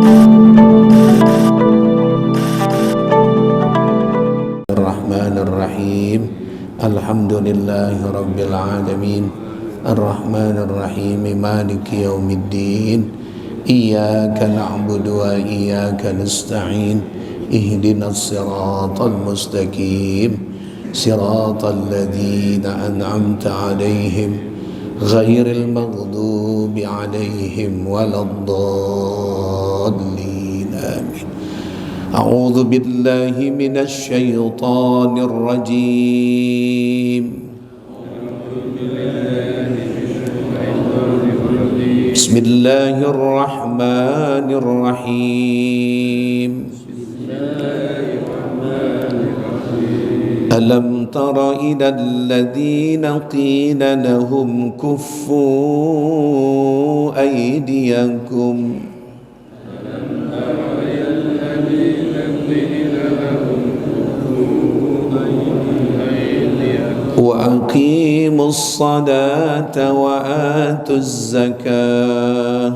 Bismillahirrahmanirrahim. Alhamdulillahirabbil alamin. Arrahmanirrahim. Maliki yaumiddin. Iyyaka na'budu wa iyyaka nasta'in. Ihdinas siratal mustaqim. Siratal ladzina an'amta 'alaihim ghairil maghdubi 'alaihim waladdallin. Amin. A'udzu billahi minasy syaithanir rajim. Bismillahirrahmanirrahim. Alam tara ilal ladzina qila lahum kuffu aydiyakum وأقيموا الصلاة وآتوا الزكاة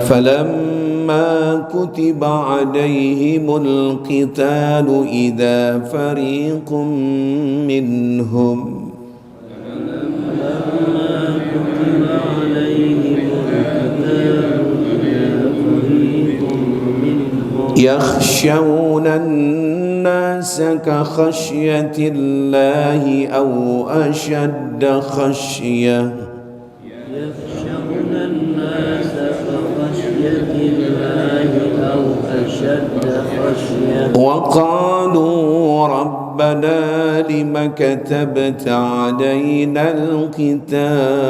فلما كتب عليهم القتال إذا فريق منهم يخشون الناس كخشية الله أو أشد خشية وقالوا ربنا لم كتبت علينا القتال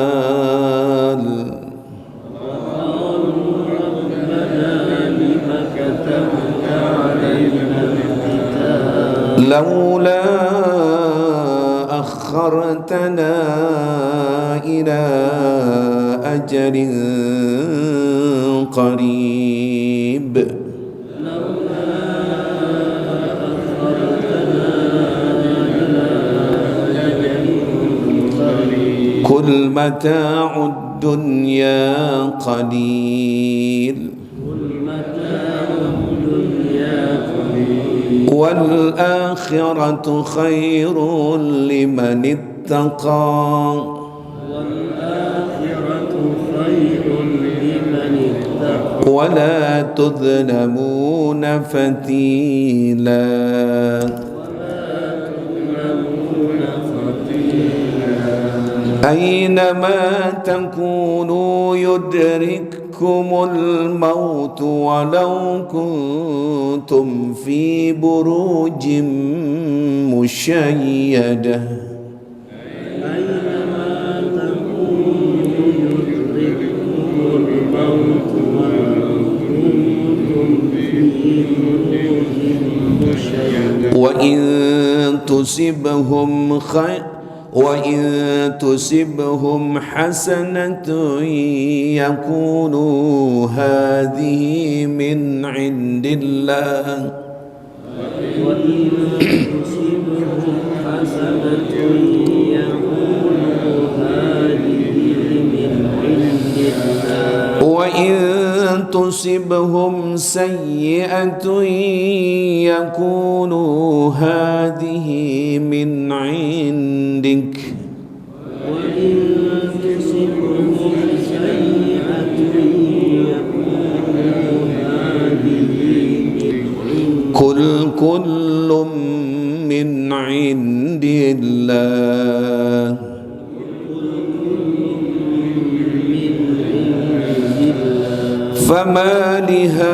لولا أخرتنا إلى أجل قريب قل متاع الدنيا قليل والآخرة خير لمن اتقى ولا تظلمون فتيلا أينما تكونوا يدرككم الموت ولو كنتم في بروج مشيدة وإن تصبهم حسنة يقولوا هذه من عند الله وإن تصبهم سيئة يقولوا هذه من عندك قل كل من عند الله فما لهؤلاء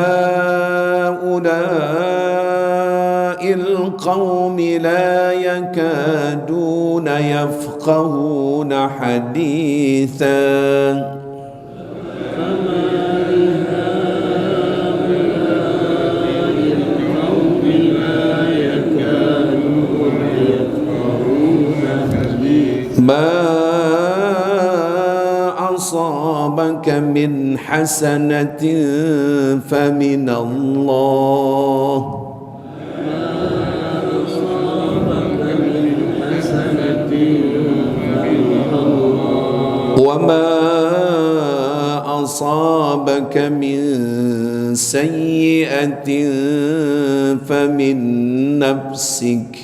القوم لا يكادون يفقهون حديثا ما أصابك من حسنة فمن الله وما أصابك من سيئة فمن نفسك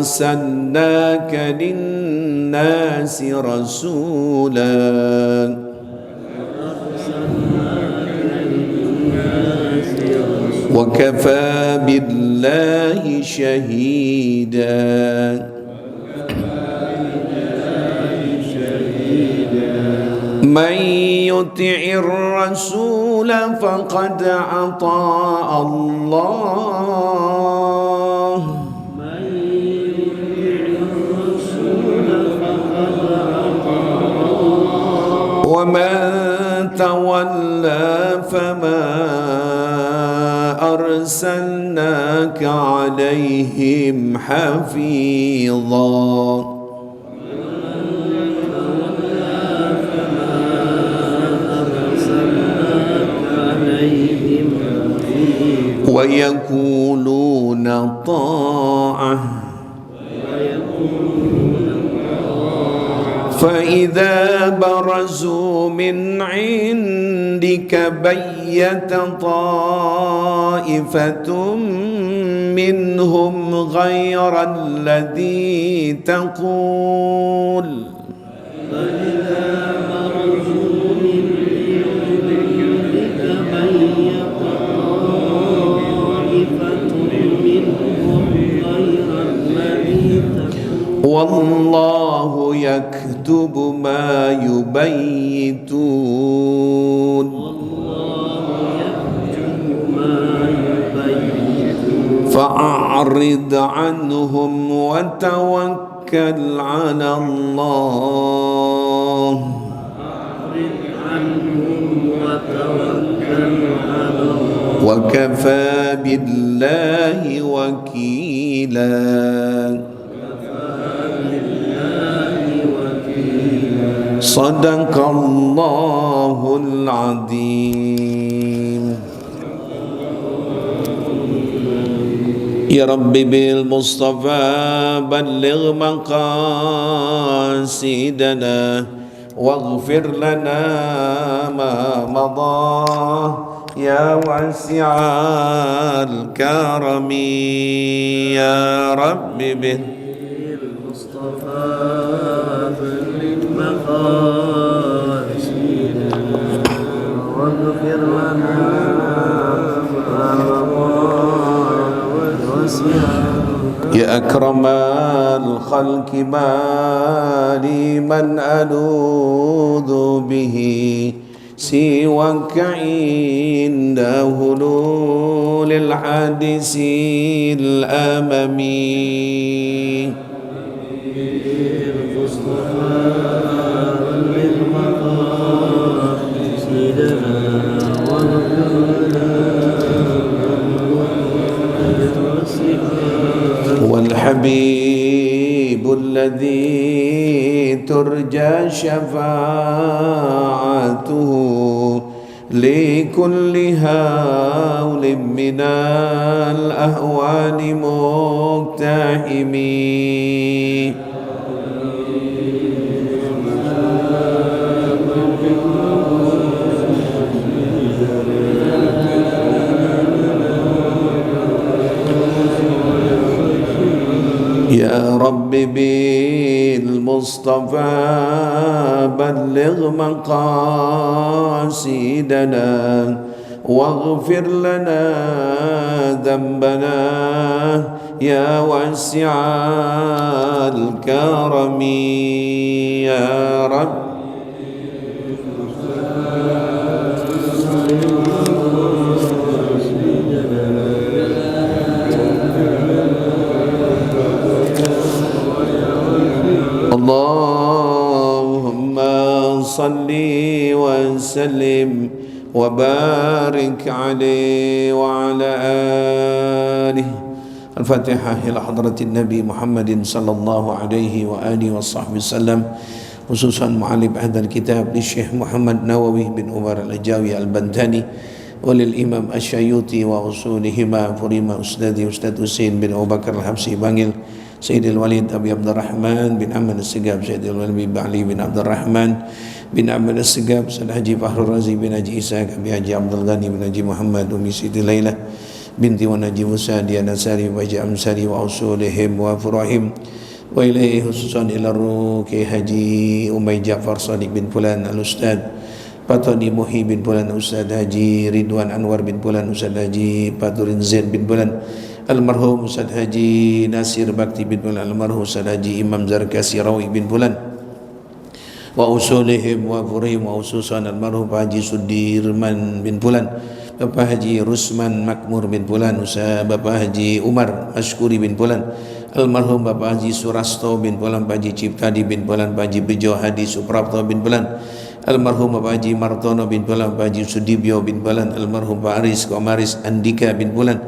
وأرسلناك للناس رسولا وكفى بالله شهيدا من يطع الرسول فقد أطاع الله ومن تولى فما أرسلناك عليهم حفيظا ويقولون طاعة فإذا برزوا من عندك بيت طائفة منهم غير الذي تقول والله يكتب ما يبيتون فأعرض عنهم وتوكل على الله وكفى بالله وكيلا صدق الله العظيم يا ربي بالمصطفى بلغ مقاصدنا واغفر لنا ما مضى يا واسع الكرم يا رب بالمصطفى واغفر لنا يا أكرم الخلق ما لي من ألوذ به سواك عند هلول الحادث الأممي والحبيب الذي ترجى شفاعته لكل هول من الأهوال مقتحم يا رب بالمصطفى بلغ مقاصدنا واغفر لنا ذنبنا يا واسع الكرم يا رب اللهم صل وسلم وبارك عليه وعلى آله. الفاتحة إلى حضرة النبي محمد صلى الله عليه وآله وصحبه وسلم. خصوصا معلم هذا الكتاب للشيخ محمد نووي بن عمر الأجاوي البنتاني وللإمام الشيوطي وأصولهما فريما أستاذي أستاذ حسين بن أبو بكر الحبسي بانجل سيد الوليد أبي عبد الرحمن بن أحمد السقاب سيد الوليد علي بن عبد الرحمن بن أحمد السقاب سيد حجي فخر الرازي بن حجي إسحاق أبي حجي عبد الغني بن حجي محمد أمي سيدي ليلى بنتي ونجي موسى ديانا ساري وجي أمساري وأصولهم وفروعهم وإليه خصوصا إلى الروح حجي أمي جعفر صادق بن فلان الأستاذ Patoni Muhi bin Bulan Ustaz Haji Ridwan Anwar bin Bulan Ustaz Haji Paturin Zain bin Bulan Almarhum Ustaz Haji Nasir Bakti bin Bulan Almarhum Ustaz Haji Imam Zarkasi Rawi bin Bulan wa usulihim wa furihim wa ususan almarhum Haji Sudirman bin Bulan Bapak Haji Rusman Makmur bin Bulan Ustaz Bapak Haji Umar Mashkuri bin Bulan Almarhum Bapak Haji Surasto bin Bulan Pak Haji Ciptadi bin Bulan Pak Haji Bejo Hadi Suprapto bin Bulan Almarhum Bapak Haji Martono bin Bulan Pak Haji Sudibyo bin Bulan Almarhum Pak Aris Komaris Andika bin Bulan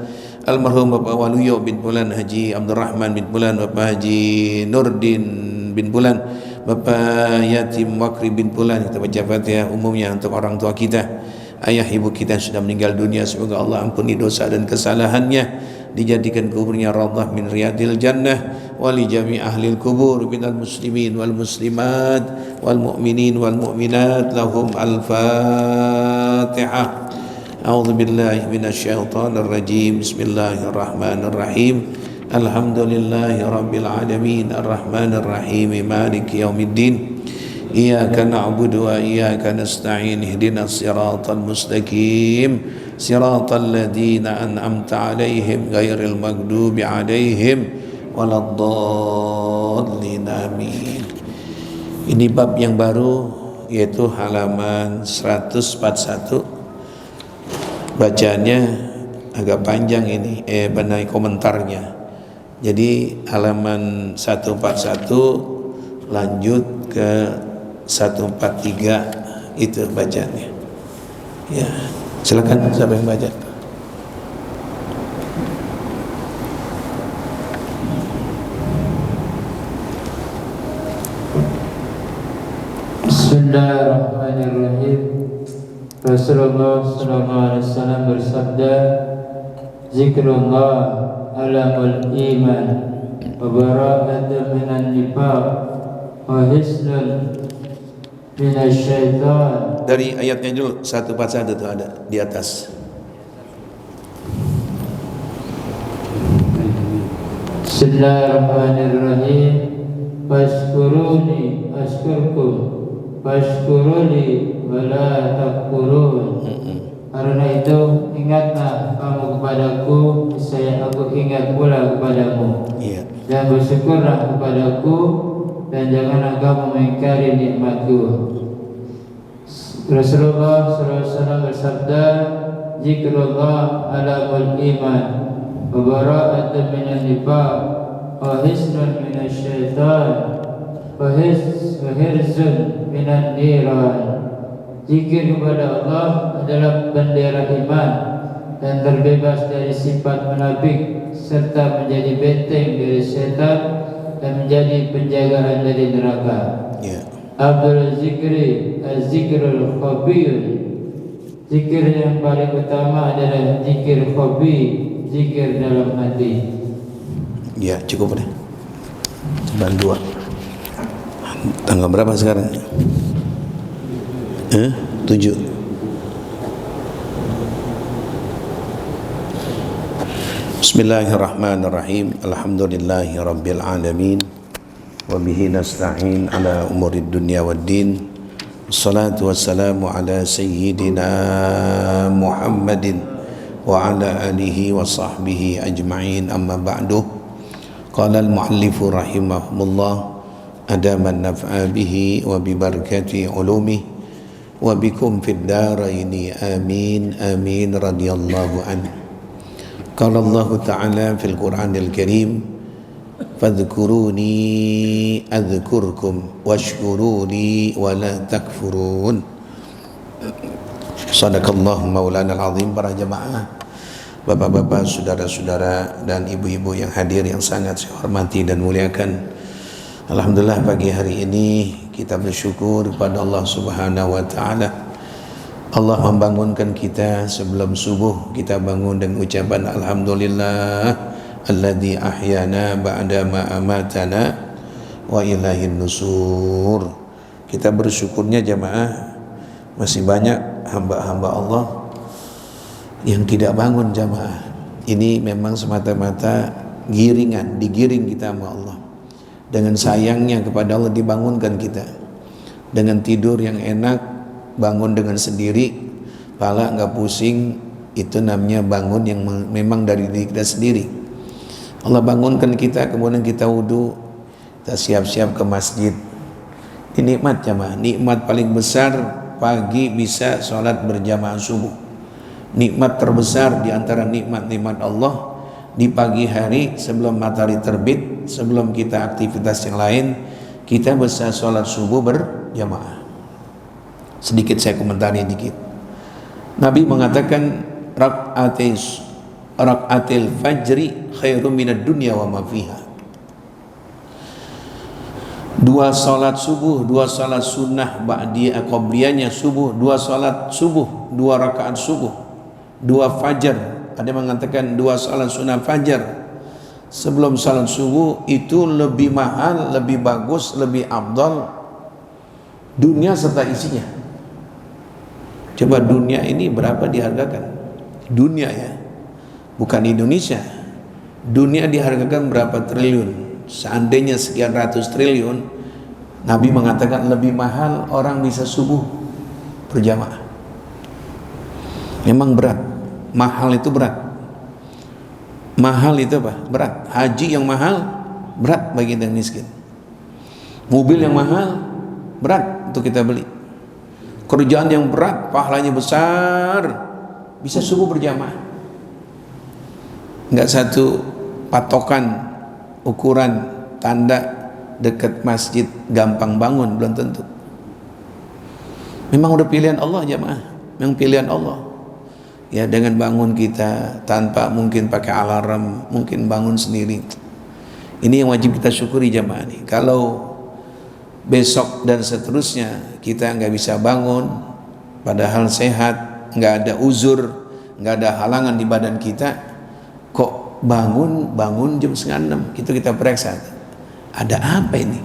Almarhum Bapak Waluyo bin Bulan Haji Abdurrahman bin Bulan Bapak Haji Nurdin bin Bulan Bapak Yatim Wakri bin Bulan. Kita baca Fatihah umumnya untuk orang tua kita, ayah ibu kita yang sudah meninggal dunia, semoga Allah ampuni dosa dan kesalahannya, dijadikan kuburnya raudhah min riyadil jannah, wali jami ahlil kubur minal muslimin wal muslimat wal mu'minin wal mu'minat. Lahum al-fatihah. A'udzu billahi minasyaitonir rajim. Bismillahirrahmanirrahim. Alhamdulillahi rabbil alamin arrahmanir rahim maliki yaumiddin. Iyyaka na'budu wa iyyaka nasta'in ihdinas siratal mustaqim siratal ladzina an'amta 'alaihim ghairil maghdubi 'alaihim waladdallin amin. Ini bab yang baru, yaitu halaman 141. Bacanya agak panjang ini, benai komentarnya. Jadi halaman 141 lanjut ke 143 itu bacanya. Ya, silakan siapa yang baca. Bismillahirrahmanirrahim. Rasulullah sallallahu alaihi wasallam bersabda, zikrullah alamul iman wa bara'atun minan nifaq wa hisnun minasyaitan. Dari ayatnya dulu 141 itu ada di atas. Bismillahirrahmanirrahim. Fashkuruni ashkurkum fashkuruli wala takfurun. Karena itu ingatlah kamu kepadaku, saya aku ingat pula kepadamu. Dan bersyukurlah kepadaku, dan janganlah kamu mengingkari nikmatku. Rasulullah SAW bersabda, zikrullah alamul iman wa bara'atun minan nifaq wa hisnun minasyaitan wa hirzun minan niran. Zikir kepada Allah adalah bendera iman dan terbebas dari sifat munafik, serta menjadi benteng dari setan dan menjadi penjagaan dari neraka. Abdul zikri az-zikrul khabir. Zikir yang paling utama adalah zikir khabi, zikir dalam hati. Ya, cukup deh. Cuman 2. Tanggal berapa sekarang? 7. Bismillahirrahmanirrahim. Alhamdulillahi rabbil alamin. Wa bihi nasta'in ala umurid dunya waddin. Wassalatu wassalamu ala sayyidina Muhammadin wa ala alihi wa sahbihi ajma'in, amma ba'du. Qala al-muallifu rahimahumullah, adaman naf'a bihi wa bi barakati ulumihi wa bikum fid daraini amin amin radhiyallahu anhu. Qala Allah Ta'ala fil Qur'anil Karim, fadhkuruni adhkurkum washkuruni wa la takfurun. Sadaqallahu maulana al-azim. Para jemaah, bapak-bapak, saudara-saudara dan ibu-ibu yang hadir yang sangat saya hormati dan muliakan, alhamdulillah pagi hari ini kita bersyukur kepada Allah Subhanahu wa taala. Allah membangunkan kita sebelum subuh, kita bangun dengan ucapan alhamdulillah alladzi ahyana ba'da ma amatana wa ilaihin nusur. Kita bersyukurnya jamaah, masih banyak hamba-hamba Allah yang tidak bangun jamaah. Ini memang semata-mata giringan, digiring kita sama Allah. Dengan sayangnya kepada Allah dibangunkan kita. Dengan tidur yang enak, bangun dengan sendiri, pala nggak pusing, itu namanya bangun yang memang dari diri kita sendiri. Allah bangunkan kita, kemudian kita wudu, kita siap-siap ke masjid. Ini nikmat jamaah, nikmat paling besar pagi bisa sholat berjamaah subuh. Nikmat terbesar di antara nikmat-nikmat Allah di pagi hari sebelum matahari terbit, sebelum kita aktivitas yang lain, kita bisa sholat subuh berjamaah. Sedikit saya komentari dikit. Nabi mengatakan rakaatil fajri khairum minad dunya wa ma fiha. Dua salat subuh, dua salat sunnah ba'diyah qabliyahnya subuh, dua salat subuh, dua rakaat subuh, dua fajar. Ada yang mengatakan dua salat sunnah fajar sebelum salat subuh itu lebih mahal, lebih bagus, lebih afdal dunia serta isinya. Coba dunia ini berapa dihargakan? Dunia ya, bukan Indonesia. Dunia dihargakan berapa triliun? Seandainya sekian ratus triliun, Nabi mengatakan lebih mahal orang bisa subuh berjamaah. Memang berat, mahal itu berat. Mahal itu apa? Berat. Haji yang mahal berat bagi yang miskin. Mobil yang mahal berat untuk kita beli. Kerjaan yang berat, pahalanya besar, bisa subuh berjamaah. Enggak satu patokan ukuran tanda dekat masjid gampang bangun, belum tentu. Memang udah pilihan Allah jamaah, memang pilihan Allah. Ya, dengan bangun kita tanpa mungkin pakai alarm, mungkin bangun sendiri. Ini yang wajib kita syukuri jamaah nih. Kalau besok dan seterusnya kita nggak bisa bangun padahal sehat, nggak ada uzur, nggak ada halangan di badan kita, kok bangun jam 5:30, kita periksa ada apa ini.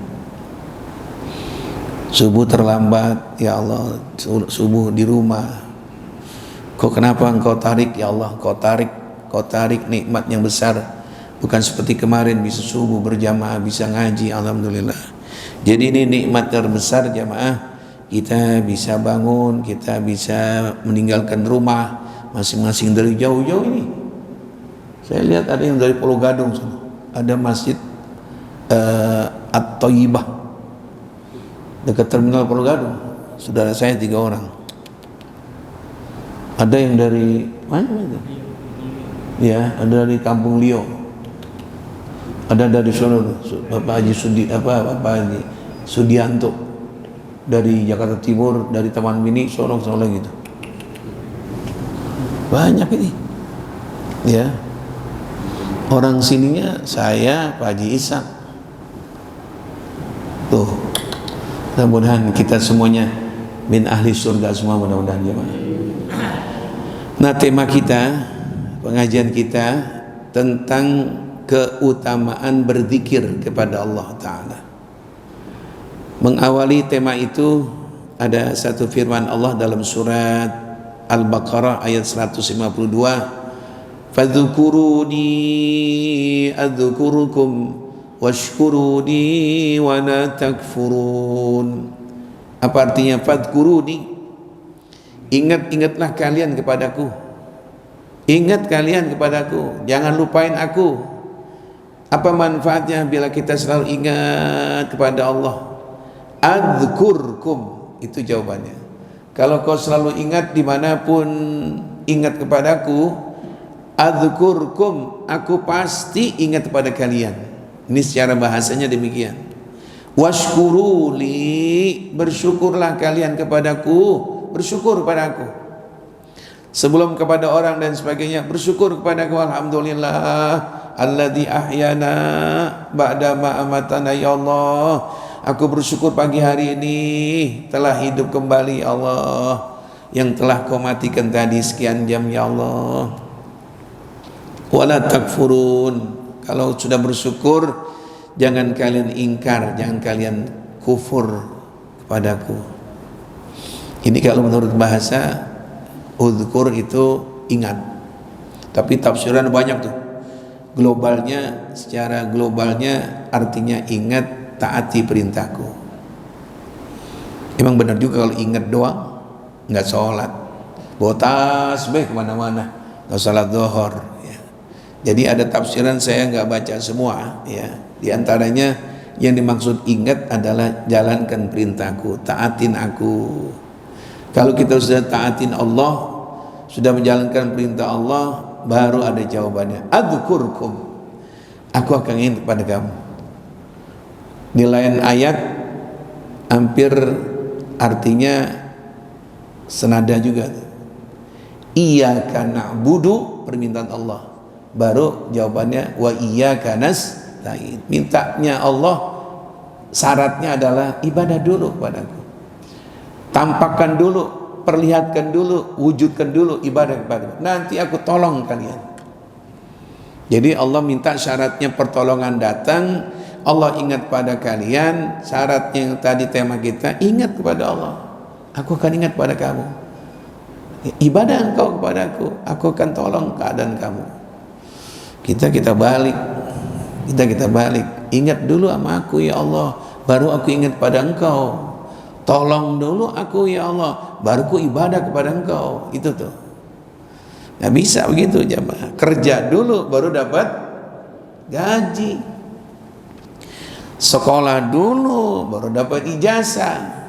Subuh terlambat ya Allah, subuh di rumah, kok kenapa engkau tarik ya Allah, kau tarik nikmat yang besar, bukan seperti kemarin bisa subuh berjamaah, bisa ngaji, alhamdulillah. Jadi ini nikmat terbesar jamaah, kita bisa bangun, kita bisa meninggalkan rumah masing-masing dari jauh-jauh ini. Saya lihat ada yang dari Pulau Gadung sana, ada masjid At-Thayyibah dekat terminal Pulau Gadung. Saudara saya 3 orang. Ada yang dari mana itu? Ya, ada dari Kampung Lio. Ada dari Solo, Bapak Haji Bapak Haji Sudianto dari Jakarta Timur, dari Taman Mini, Solo gitu. Banyak ini. Ya. Orang sininya saya, Pak Haji Ishak. Tuh. Mudah-mudahan kita semuanya min ahli surga semua, mudah-mudahan jemaah. Nah, tema kita, pengajian kita tentang keutamaan berzikir kepada Allah Ta'ala. Mengawali tema itu ada satu firman Allah dalam surat Al-Baqarah ayat 152, fadhkuruni adzkurukum washkuruni wa la takfurun. Apa artinya fadhkuruni? Ingat-ingatlah kalian kepadaku, ingat kalian kepadaku, jangan lupain aku. Apa manfaatnya bila kita selalu ingat kepada Allah? Adzkurkum, itu jawabannya. Kalau kau selalu ingat dimanapun, ingat kepadaku, adzkurkum, aku pasti ingat kepada kalian. Ini secara bahasanya demikian. Washkuruli, bersyukurlah kalian kepadaku, bersyukur kepadaku. Sebelum kepada orang dan sebagainya, bersyukur kepadaku, alhamdulillah alladzi ahyana ba'da ma amatana, ya Allah, aku bersyukur pagi hari ini telah hidup kembali Allah. yang telah kau matikan tadi sekian jam ya Allah. Wala takfurun, kalau sudah bersyukur jangan kalian ingkar, jangan kalian kufur kepadaku. Ini kalau menurut bahasa uzkur itu ingat, tapi tafsiran banyak tuh. Globalnya, secara globalnya artinya ingat, taati perintahku. Emang benar juga kalau ingat doang, nggak sholat, bawa tasbih kemana-mana, nggak sholat zuhur. Ya. Jadi ada tafsiran, saya nggak baca semua. Ya. Di antaranya yang dimaksud ingat adalah jalankan perintahku, taatin aku. Kalau kita sudah taatin Allah, sudah menjalankan perintah Allah, baru ada jawabannya. Adzkurkum, aku akan ingat kepada kamu. Di lain ayat hampir artinya senada juga. Iyyaka na'budu, permintaan Allah. Baru jawabannya wa iyyaka nasta'in. Mintanya Allah, syaratnya adalah ibadah dulu kepadaku. Tampakkan dulu, perlihatkan dulu, wujudkan dulu ibadah kepadaku. Nanti aku tolong kalian. Jadi Allah minta syaratnya pertolongan datang, Allah ingat pada kalian. Syaratnya yang tadi tema kita, ingat kepada Allah. Aku akan ingat pada kamu. Ibadah engkau kepadaku, aku akan tolong keadaan kamu. Kita balik. Kita balik. Ingat dulu sama aku ya Allah, baru aku ingat pada engkau. Tolong dulu aku ya Allah, baru ku ibadah kepada engkau. Itu tuh. Nggak bisa begitu jamaah. Kerja dulu baru dapat gaji. Sekolah dulu baru dapat ijazah.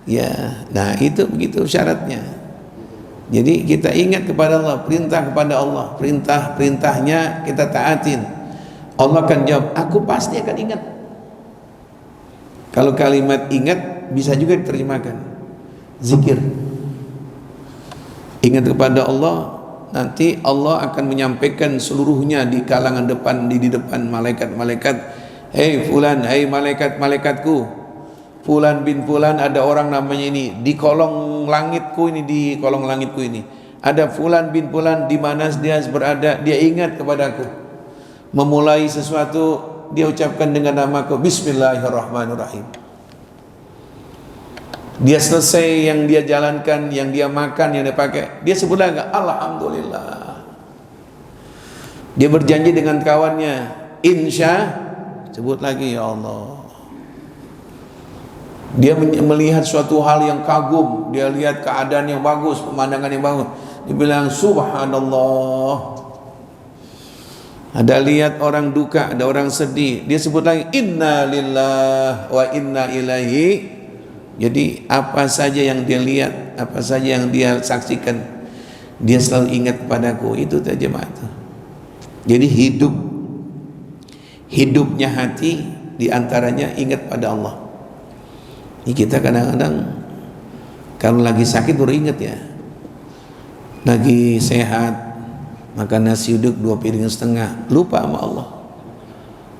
Ya, nah itu begitu syaratnya. Jadi kita ingat kepada Allah, perintah kepada Allah, perintahnya kita taatin. Allah akan jawab, aku pasti akan ingat. Kalau kalimat ingat bisa juga diterjemahkan zikir. Ingat kepada Allah, nanti Allah akan menyampaikan seluruhnya di kalangan depan, di depan malaikat-malaikat. Hei fulan, hei malaikat-malaikatku, fulan bin fulan, ada orang namanya ini di kolong langitku ini, di kolong langitku ini ada fulan bin fulan, di mana dia berada, dia ingat kepadaku. Memulai sesuatu dia ucapkan dengan namaku, bismillahirrahmanirrahim. Dia selesai yang dia jalankan, yang dia makan, yang dia pakai, dia sebut lagi alhamdulillah. Dia berjanji dengan kawannya, insya, sebut lagi ya Allah. Dia melihat suatu hal yang kagum, dia lihat keadaan yang bagus, pemandangan yang bagus, dia bilang subhanallah. Ada lihat orang duka, ada orang sedih, dia sebut lagi inna lillahi wa inna ilaihi. Jadi apa saja yang dia lihat, apa saja yang dia saksikan, dia selalu ingat kepadaku. Itu saja jemaah. Jadi hidupnya hati diantaranya ingat pada Allah. Ini kita kadang-kadang kalau lagi sakit baru ingat ya. Lagi sehat makan nasi uduk 2,5 piring, lupa sama Allah.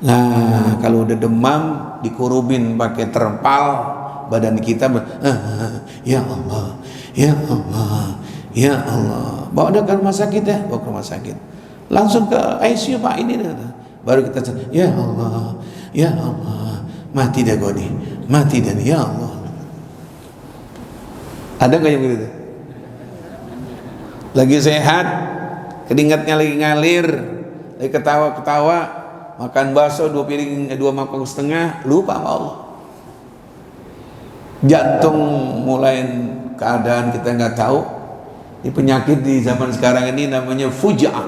Nah kalau udah demam dikurubin pakai terpal, badan kita ya Allah, ya Allah, ya Allah. Bawa dia ke rumah sakit ya, bawa ke rumah sakit. Langsung ke ICU Pak ini. Baru kita ya Allah, ya Allah, mati dah kau nih, mati dah ya Allah. Ada nggak yang begitu? Lagi sehat, keringatnya lagi ngalir, lagi ketawa-ketawa, makan bakso 2,5 mangkok, lupa sama Allah. Jantung mulai keadaan kita nggak tahu. Ini penyakit di zaman sekarang ini namanya fujaah,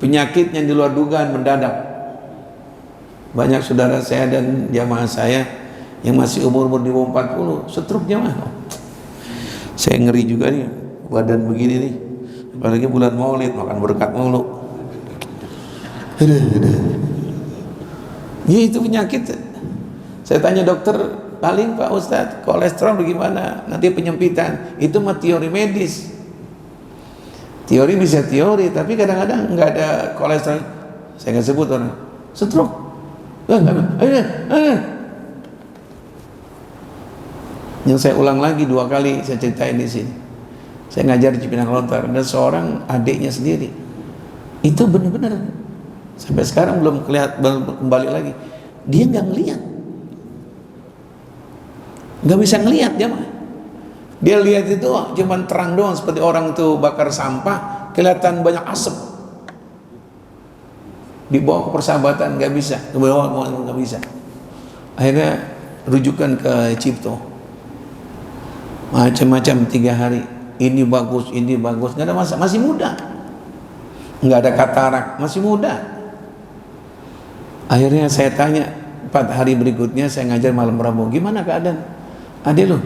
penyakit yang di luar dugaan, mendadak. Banyak saudara saya dan jamaah saya yang masih umur di bawah 40 stroke jamaah. Saya ngeri juga nih badan begini nih, apalagi bulan Maulid makan berkat mulu. Ya itu penyakit. Saya tanya dokter, paling Pak Ustadz kolesterol bagaimana? Nanti penyempitan. Itu mah teori medis. Teori bisa teori, tapi kadang-kadang nggak ada kolesterol. Saya nggak sebut orang stroke. Yang saya ulang lagi 2 kali saya ceritain di sini. Saya ngajar di Cipinang Lontar, ada seorang adiknya sendiri. Itu benar-benar sampai sekarang belum kembali lagi. Dia nggak ngelihat, nggak bisa ngelihat jamaah. Dia lihat itu cuman terang doang, seperti orang itu bakar sampah, kelihatan banyak asap. Dibawa ke persahabatan nggak bisa, nggak bisa. Akhirnya rujukan ke Cipto, macam-macam 3 hari. Ini bagus, nggak ada masalah, masih muda, nggak ada katarak, masih muda. Akhirnya saya tanya, 4 hari berikutnya saya ngajar malam Rabu, gimana keadaan adek lo?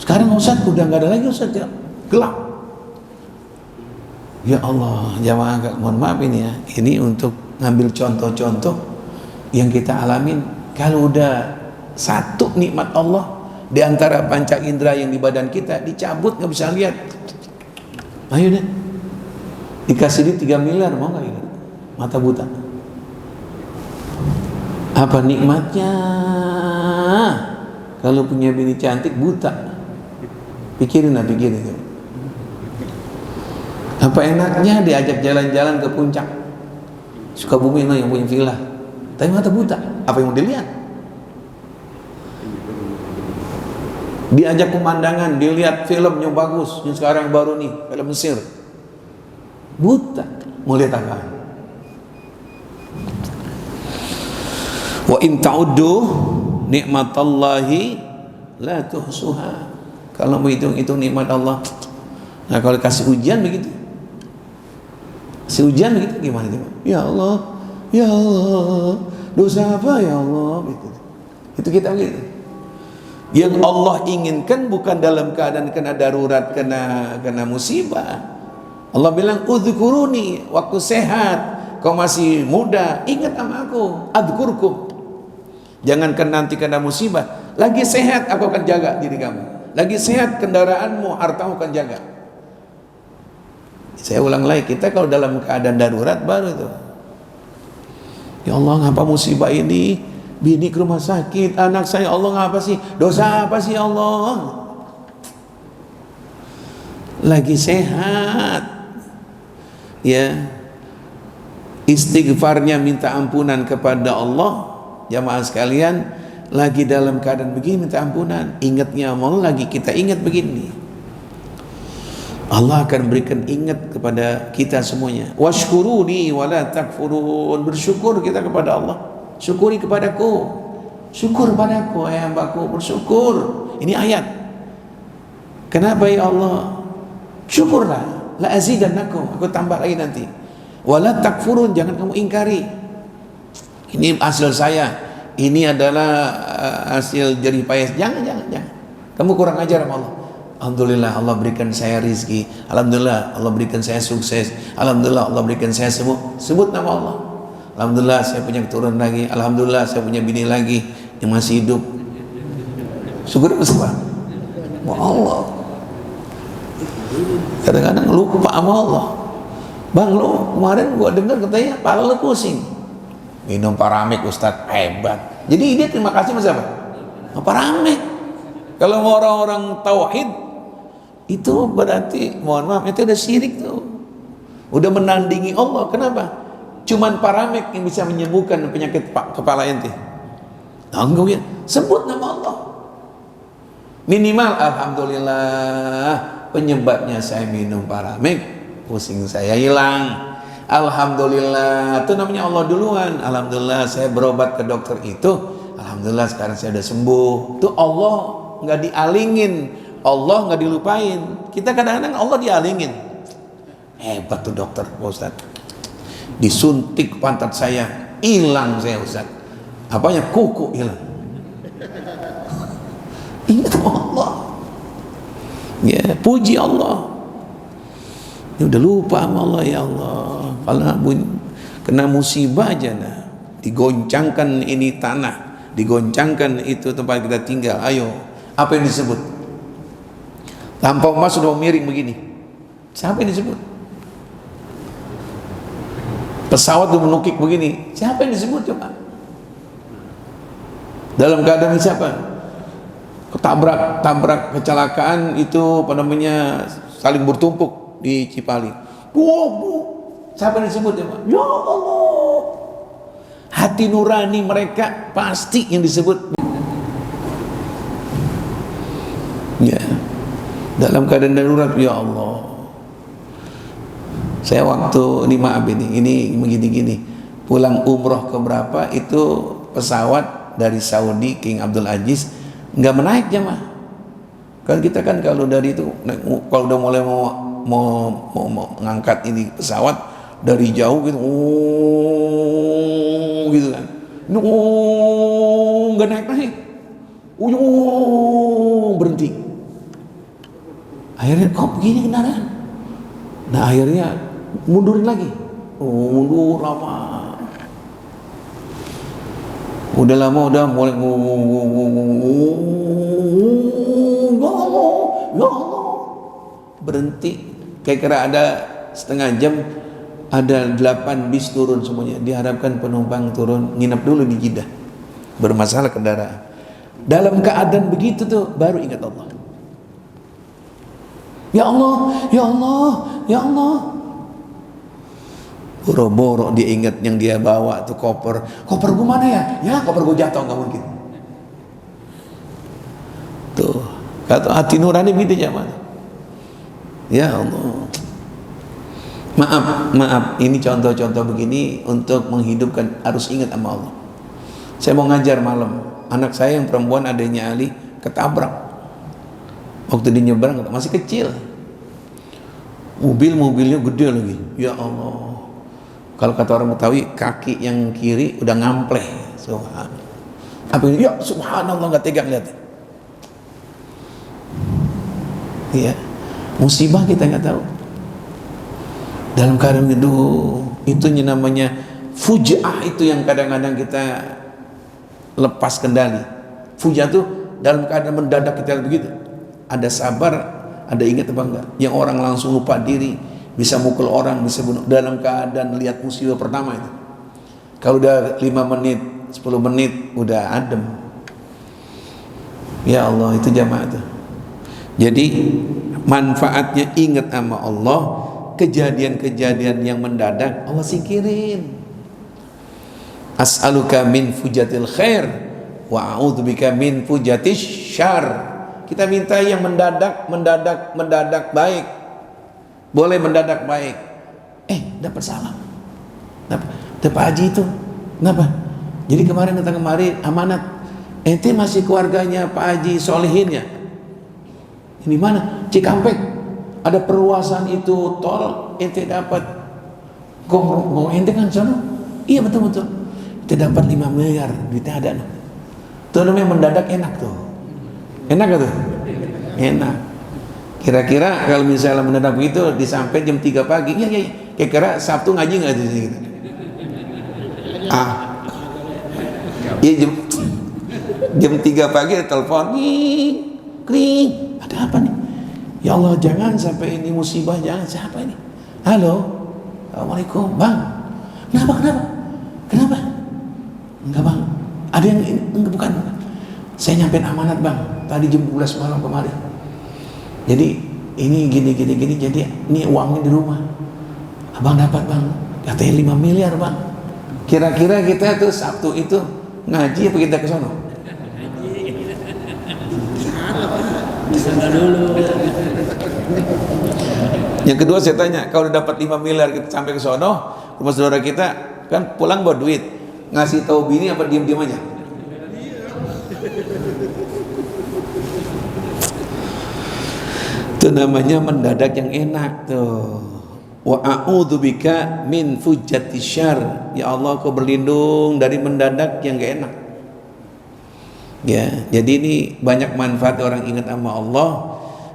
Sekarang Ustaz udah nggak ada lagi Ustaz, ya gelap. Ya Allah, jamaah, mohon maaf ini ya, ini untuk ngambil contoh-contoh yang kita alamin. Kalau udah satu nikmat Allah di antara panca indera yang di badan kita dicabut, nggak bisa lihat, ayo deh dikasih duit 3 miliar, mau nggak ini? Mata buta. Apa nikmatnya kalau punya bini cantik buta? Pikirin lah, pikirin. Apa enaknya diajak jalan-jalan ke puncak Sukabumi yang punya villa, tapi mata buta, apa yang mau dilihat? Diajak pemandangan, dilihat film yang bagus, yang sekarang baru nih, film Mesir, buta, mau lihat apa? Wa in ta'uddu nikmatallahi la tuhsuha. Kalau mau hitung-hitung nikmat Allah, nah kalau kasih ujian begitu, kasih ujian begitu gimana coba? Ya Allah, ya Allah, dosa apa ya Allah? Itu kita begitu. Yang Allah inginkan bukan dalam keadaan kena darurat, kena musibah. Allah bilang udzkuruni, waktu sehat, kau masih muda, ingat sama aku, adzkurkum. Jangankan nanti kena musibah, lagi sehat aku akan jaga diri kamu. Lagi sehat kendaraanmu, hartamu akan jaga. Saya ulang lagi, kita kalau dalam keadaan darurat baru itu, ya Allah, ngapa musibah ini? Bini ke rumah sakit, anak saya, Allah ngapa sih? Dosa apa sih Allah? Lagi sehat, ya, istighfarnya minta ampunan kepada Allah. Jamaah sekalian, lagi dalam keadaan begini minta ampunan, ingatnya Allah, lagi kita ingat begini, Allah akan berikan ingat kepada kita semuanya. Washkuruni wala takfurun, bersyukur kita kepada Allah. Syukuri kepadaku, syukur padaku ya hambaku, bersyukur. Ini ayat. Kenapa ya Allah? Syukurlah, la azidannakum, aku tambah lagi nanti. Wala takfurun, jangan kamu ingkari. Ini hasil saya, ini adalah hasil jerih payah. Jangan. Kamu kurang ajar sama Allah. Alhamdulillah Allah berikan saya rizki, alhamdulillah Allah berikan saya sukses, alhamdulillah Allah berikan saya semua. Sebut nama Allah. Alhamdulillah saya punya keturunan lagi, alhamdulillah saya punya bini lagi yang masih hidup. Syukur bersama Allah. Kadang-kadang lupa sama Allah. Bang, lu kemarin gua dengar katanya kepala lu pusing, minum Paramik Ustadz, hebat. Jadi dia terima kasih sama siapa? Paramik. Kalau orang-orang tauhid itu berarti, mohon maaf, itu udah syirik tuh, udah menandingi Allah. Kenapa? Cuman Paramik yang bisa menyembuhkan penyakit kepala ente. Tanggung ya, sebut nama Allah. Minimal alhamdulillah penyebabnya saya minum Paramik, pusing saya hilang. Alhamdulillah, itu namanya Allah duluan. Alhamdulillah saya berobat ke dokter itu, alhamdulillah sekarang saya udah sembuh. Itu Allah nggak dialingin, Allah nggak dilupain. Kita kadang-kadang Allah dialingin. Hebat tuh dokter, Pak Ustadz. Disuntik pantat saya, hilang saya Ustadz. Apanya? Kuku hilang. Ingat Allah. Ya, puji Allah. Ini udah lupa sama Allah, ya Allah. Kalau kena musibah aja, nah, digoncangkan ini tanah, digoncangkan itu tempat kita tinggal. Ayo, apa yang disebut? Tanpa emas sudah miring begini. Siapa yang disebut? Pesawat itu menukik begini. Siapa yang disebut coba? Dalam keadaan siapa? Tabrak kecelakaan itu apa namanya, saling bertumpuk di Cipali. Siapa yang disebut ya Pak? Ya Allah. Hati nurani mereka pasti yang disebut. Ya, dalam keadaan darurat, ya Allah. Saya waktu ini maaf ini begini-gini, pulang umroh ke berapa itu pesawat dari Saudi King Abdul Aziz nggak menaik jamaah. Kan kita kan kalau dari itu kalau udah mulai mau ngangkat ini pesawat dari jauh gitu, gitu kan, nggak naik, berhenti. Akhirnya kok begini kendaraan? Nah akhirnya mundurin lagi, mundur lama. Udah lama udah mulai ya Allah, berhenti. Kira-kira ada setengah jam, ada 8 bis turun semuanya. Diharapkan penumpang turun nginep dulu di Jeddah, bermasalah kendaraan. Dalam keadaan begitu tuh baru ingat Allah. Ya Allah, ya Allah, ya Allah. Boro-boro dia ingat yang dia bawa tuh koper gue mana ya? Ya koper gue jatuh, nggak mungkin. Tuh kata hati nurani gitu ya mana? Ya Allah. Maaf, ini contoh-contoh begini untuk menghidupkan, harus ingat sama Allah. Saya mau ngajar malam, anak saya yang perempuan adanya Ali ketabrak. Waktu dia nyebrang masih kecil, mobilnya gede lagi. Ya Allah, kalau kata orang Betawi kaki yang kiri udah ngampleh. Subhanallah. Apa ini? Ya subhanallah, nggak tega lihat. Iya, musibah kita nggak tahu. Dalam keadaan itu namanya fujaah, itu yang kadang-kadang kita lepas kendali. Fujaah itu dalam keadaan mendadak kita begitu. Ada sabar, ada ingat apa enggak? Yang orang langsung lupa diri, bisa mukul orang, bisa bunuh dalam keadaan lihat musibah pertama itu. Kalau udah 5 menit, 10 menit udah adem. Ya Allah, itu jamaah itu. Jadi manfaatnya ingat sama Allah. Kejadian-kejadian yang mendadak Allah singkirin. As'aluka min fujatil khair wa a'udzubika min fujatis syarr. Kita minta yang mendadak baik. Boleh mendadak baik. Dapat salam. Dapat haji itu. Kenapa? Jadi kemarin datang kemari amanat. Ente masih keluarganya Pak Haji Solihin ya? Ini mana? Cikampek. Ada perluasan itu tol, ente dapat. Kok ente kan sono? Iya betul. Ente dapat 5 miliar, duitnya ada. Itu namanya mendadak enak tuh. Enak gak tuh? Enak. Kira-kira kalau misalnya mendadak begitu disampai jam 3 pagi, iya. Kira-kira Sabtu ngaji nggak di sini? Iya jam 3 pagi ada telepon, kling, ada apa nih? Ya Allah, jangan sampai ini musibah, jangan. Siapa ini? Halo, assalamualaikum, bang. Kenapa? Enggak bang, ada yang enggak, bukan. Saya nyampein amanat bang, tadi jam 12 malam kemarin. Jadi ini gini. Jadi ini uangnya di rumah. Abang dapat bang, katanya 5 miliar bang. Kira-kira kita tuh Sabtu itu ngaji apa kita ke sono? Yang kedua saya tanya, kalau dapat 5 miliar kita sampai ke sono, rumah saudara kita kan pulang bawa duit, ngasih tahu bini apa diam-diam aja? Itu namanya mendadak yang enak tuh. Wa a'udzubika min fujatis syarr. Ya Allah, kau berlindung dari mendadak yang gak enak. Ya, jadi ini banyak manfaat orang ingat sama Allah.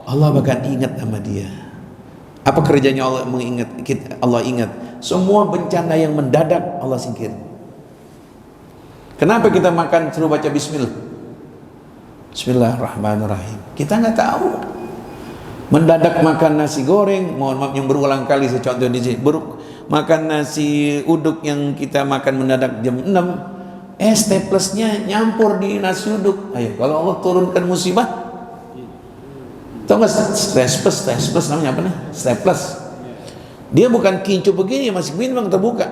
Allah bahkan ingat sama dia. Apa kerjanya Allah mengingat kita? Allah ingat semua bencana yang mendadak Allah singkir. Kenapa kita makan suruh baca bismillah? Bismillahirrahmanirrahim. Kita nggak tahu. Mendadak makan nasi goreng, mohon maaf yang berulang kali saya contoh di sini. Makan nasi uduk yang kita makan mendadak jam 6, steplesnya nyampur di nasi uduk. Ayo, kalau Allah turunkan musibah, Tahu nggak staples namanya apa nih? Staples. Dia bukan kincu begini, masih begini bang, terbuka.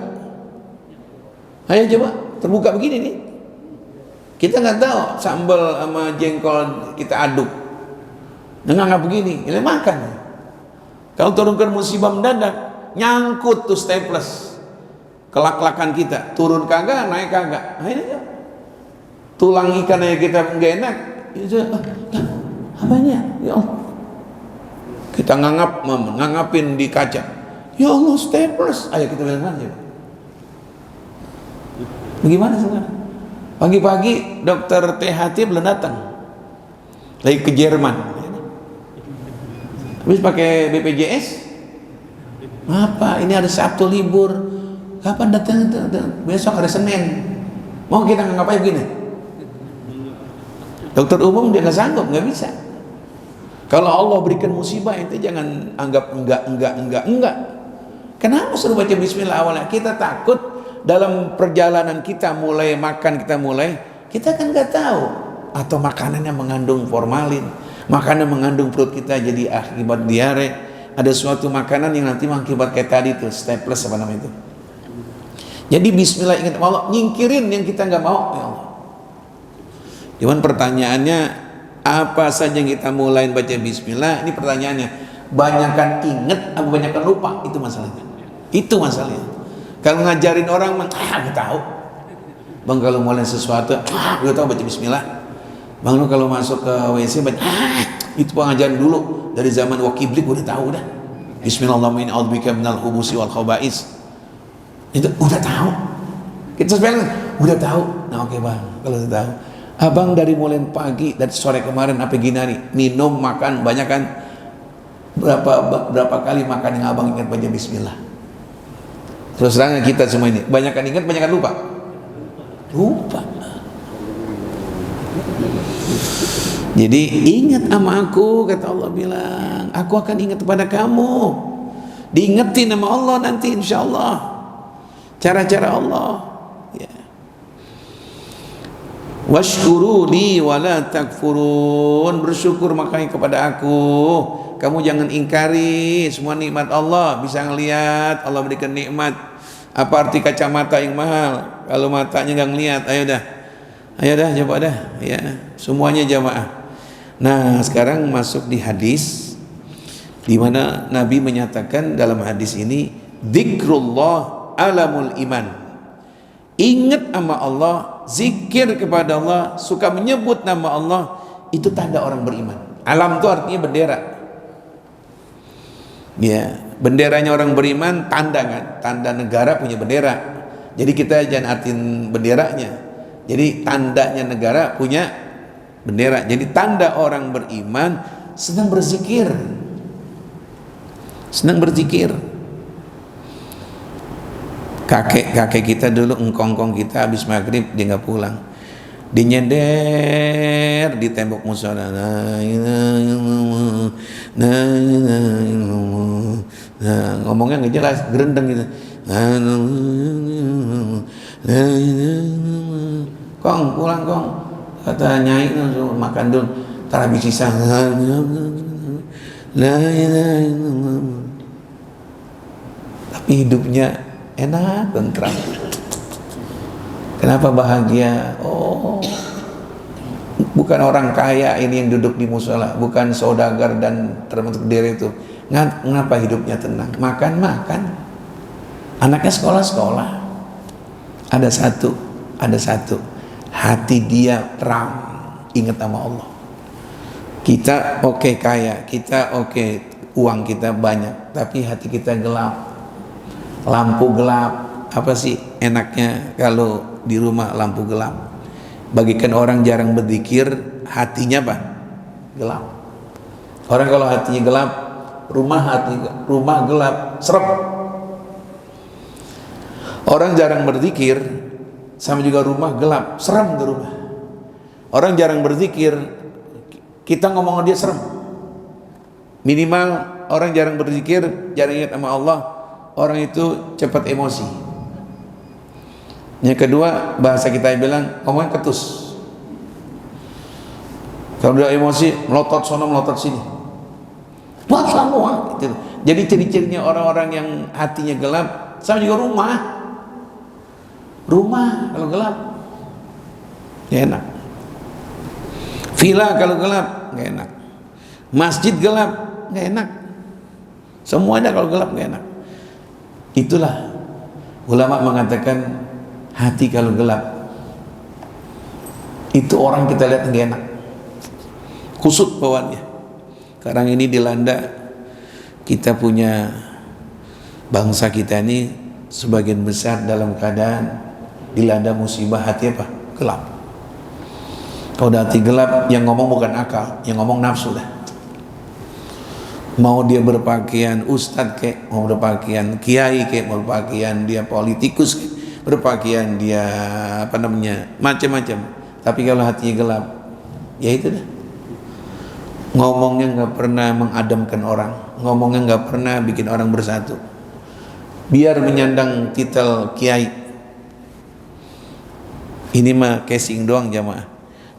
Ayo coba terbuka begini nih. Kita nggak tahu sambal sama jengkol kita aduk. Nggak begini, ini makan. Kalau turunkan musibah mendadak, nyangkut tuh staples. Kelak-kelakan kita, turun kagak, naik kagak. Nah, ini ya. Tulang ikan aja kita nggak enak. Apanya? Ya Allah. Kita ngangapin di kaca. Ya Allah, staples. Ayo kita bilang mana? Bagaimana sekarang? Pagi-pagi dokter THT belum datang. Lagi ke Jerman. Habis pakai BPJS. Apa? Ini ada Sabtu libur. Kapan datang? Besok ada Senin. Mau kita ngapain begini? Dokter umum dia nggak sanggup, nggak bisa. Kalau Allah berikan musibah itu jangan anggap enggak. Kenapa suruh baca bismillah awalnya? Kita takut dalam perjalanan kita mulai makan, kita kan nggak tahu, atau makanannya mengandung formalin, makanan mengandung perut kita jadi akibat diare, ada suatu makanan yang nanti mengakibat kayak tadi tuh staples apa namanya itu. Jadi bismillah, ingat Allah, nyingkirin yang kita nggak mau ya Allah. Cuman pertanyaannya, apa saja yang kita mulai baca bismillah, ini pertanyaannya, banyakkan ingat apa banyakkan lupa, itu masalahnya. Itu masalahnya. Kalau ngajarin orang, aku tahu. Bang kalau mulai sesuatu, gue tahu baca bismillah. Bang lu kalau masuk ke WC baca, itu pengajaran dulu dari zaman Wakiblik udah tahu dah. Bismillahirrahmanirrahim, a'udzubika minal khubusi wal khaba'is. Itu udah tahu. Kita sebenarnya udah tahu. Nah oke bang, kalau udah tahu. Abang dari mulai pagi, dari sore kemarin apa gini nih, minum, makan, banyak kan? Berapa kali makan yang abang ingat baca bismillah? Terus terang kita semua ini, banyak kan ingat, banyak kan lupa? Lupa. Jadi ingat sama aku, kata Allah bilang, aku akan ingat kepada kamu. Diingetin sama Allah nanti insya Allah. Cara-cara Allah. Ya. Washkuruni wala takfurun, bersyukur makanya kepada aku, kamu jangan ingkari semua nikmat Allah. Bisa ngelihat Allah berikan nikmat. Apa arti kacamata yang mahal kalau matanya nggak ngelihat? Ayo dah coba dah ya, semuanya jamaah. Nah sekarang masuk di hadis di mana Nabi menyatakan dalam hadis ini, dzikrullah alamul iman. Ingat nama Allah, zikir kepada Allah, suka menyebut nama Allah, itu tanda orang beriman. Alam itu artinya bendera. Ya, benderanya orang beriman tanda kan, tanda negara punya bendera. Jadi kita jangan artiin benderanya. Jadi tandanya negara punya bendera. Jadi tanda orang beriman senang berzikir. Senang berzikir. Kakek kita dulu, engkong-engkong kita habis maghrib dia nggak pulang, dia nyender di tembok musola, ngomongnya nggak jelas, gerendeng gitu, kong pulang kong, kata nyai makan dulu, tar habis sisa, tapi hidupnya enak, tentram. Kenapa bahagia? Oh, bukan orang kaya ini yang duduk di musola, bukan saudagar dan terbentuk diri itu. Kenapa hidupnya tenang? Makan, anaknya sekolah. Ada satu, hati dia terang, ingat nama Allah. Kita oke kaya, kita oke uang kita banyak, tapi hati kita gelap. Lampu gelap, apa sih enaknya kalau di rumah lampu gelap? Bagikan orang jarang berzikir, hatinya apa? Gelap. Orang kalau hatinya gelap, rumah gelap, serap. Orang jarang berzikir, sama juga rumah gelap, seram ke rumah. Orang jarang berzikir, kita ngomong dia serem. Minimal orang jarang berzikir, jarang ingat sama Allah, orang itu cepat emosi. Yang kedua, bahasa kita bilang ngomongnya ketus. Kalau udah emosi, melotot sono melotot sini. buat semua. Jadi ciri-cirinya orang-orang yang hatinya gelap, sama juga rumah kalau gelap gak enak, villa kalau gelap gak enak, masjid gelap gak enak, semuanya kalau gelap gak enak. Itulah ulama mengatakan hati kalau gelap itu orang kita lihat gak enak, kusut bawaannya. Sekarang ini dilanda, kita punya bangsa kita ini sebagian besar dalam keadaan dilanda musibah hati apa? Gelap. Kalau udah hati gelap, yang ngomong bukan akal, yang ngomong nafsu dah. Mau dia berpakaian ustadz kek, mau berpakaian kiai kek, mau berpakaian dia politikus kek, berpakaian dia apa namanya, macam-macam. Tapi kalau hatinya gelap, ya itu dah. Ngomongnya nggak pernah mengadamkan orang, ngomongnya nggak pernah bikin orang bersatu. Biar menyandang titel kiai, ini mah casing doang jamaah,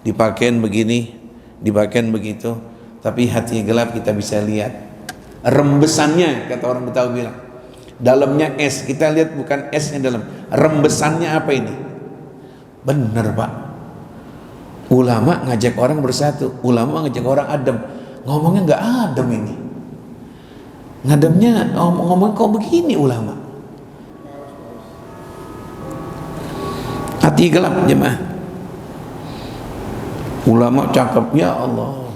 dipakein begini, dipakein begitu, tapi hatinya gelap kita bisa lihat rembesannya, kata orang Betawi bilang, dalamnya es, kita lihat bukan esnya dalam, rembesannya apa ini? Bener Pak, ulama ngajak orang bersatu, ulama ngajak orang adem, ngomongnya nggak adem ini, ngademnya ngomong kok begini ulama. Hati gelap jemaah. Ulama cakep, ya Allah,